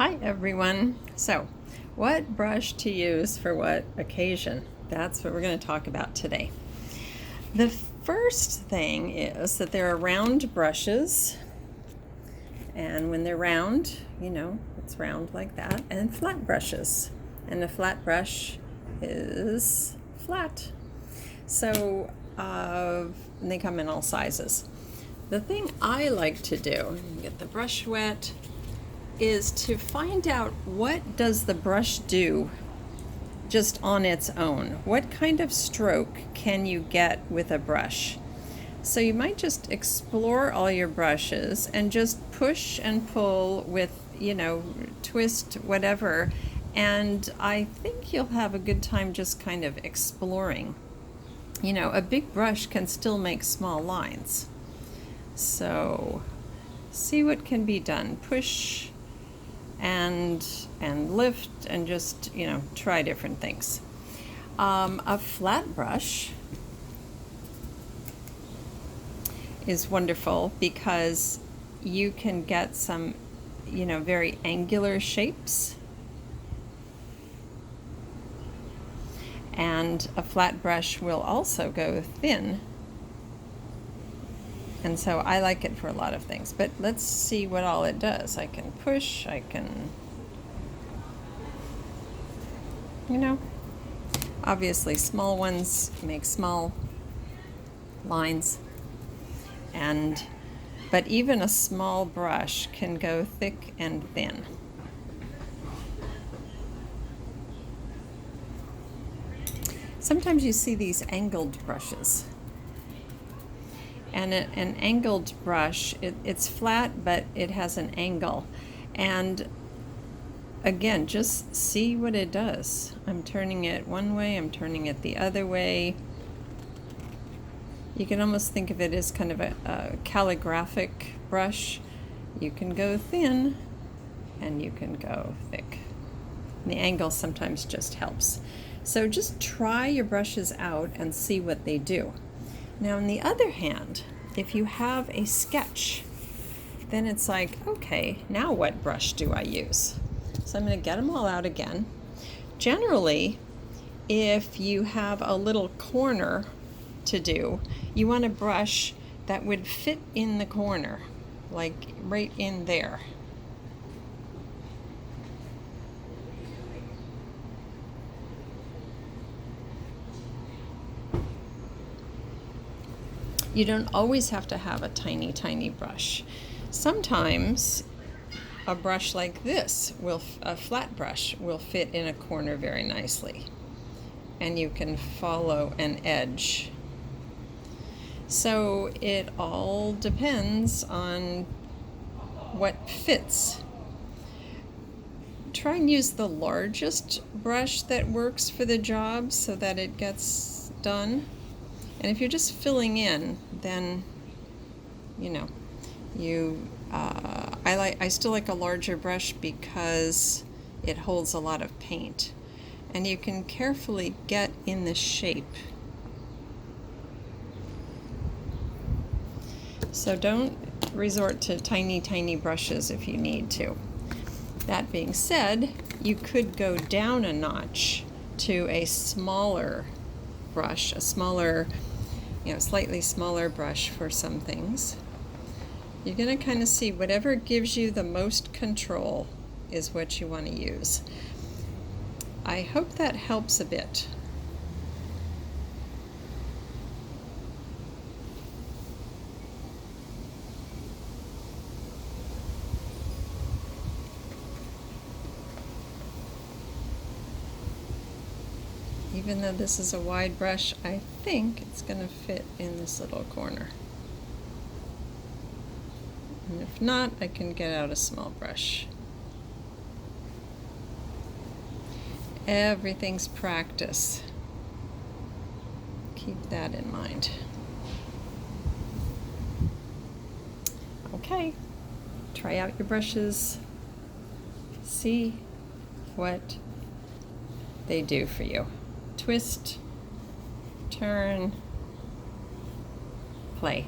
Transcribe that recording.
Hi everyone. So, what brush to use for what occasion? That's what we're going to talk about today. The first thing is that there are round brushes, and when they're round, it's round like that, and flat brushes. And the flat brush is flat. So, they come in all sizes. The thing I like to do, get the brush wet, is to find out what does the brush do just on its own. What kind of stroke can you get with a brush? So you might just explore all your brushes and just push and pull with, twist, whatever. And I think you'll have a good time just kind of exploring. A big brush can still make small lines. So see what can be done. Push and lift and just try different things. A flat brush is wonderful because you can get some very angular shapes, and a flat brush will also go thin. And so I like it for a lot of things, but let's see what all it does. I can push, I can, obviously small ones make small lines, but even a small brush can go thick and thin. Sometimes you see these angled brushes. And an angled brush, it's flat, but it has an angle. And again, just see what it does. I'm turning it one way, I'm turning it the other way. You can almost think of it as kind of a calligraphic brush. You can go thin, and you can go thick. And the angle sometimes just helps. So just try your brushes out and see what they do. Now, on the other hand, if you have a sketch, then it's like, okay, now what brush do I use? So I'm going to get them all out again. Generally, if you have a little corner to do, you want a brush that would fit in the corner, like right in there. You don't always have to have a tiny, tiny brush. Sometimes a brush like this, a flat brush, will fit in a corner very nicely. And you can follow an edge. So it all depends on what fits. Try and use the largest brush that works for the job so that it gets done. And if you're just filling in, then, I still like a larger brush because it holds a lot of paint. And you can carefully get in the shape. So don't resort to tiny, tiny brushes if you need to. That being said, you could go down a notch to a smaller brush, a smaller, slightly smaller brush for some things. You're going to kind of see whatever gives you the most control is what you want to use. I hope that helps a bit. Even though this is a wide brush, I think it's going to fit in this little corner. And if not, I can get out a small brush. Everything's practice. Keep that in mind. Okay, try out your brushes. See what they do for you. Twist, turn, play.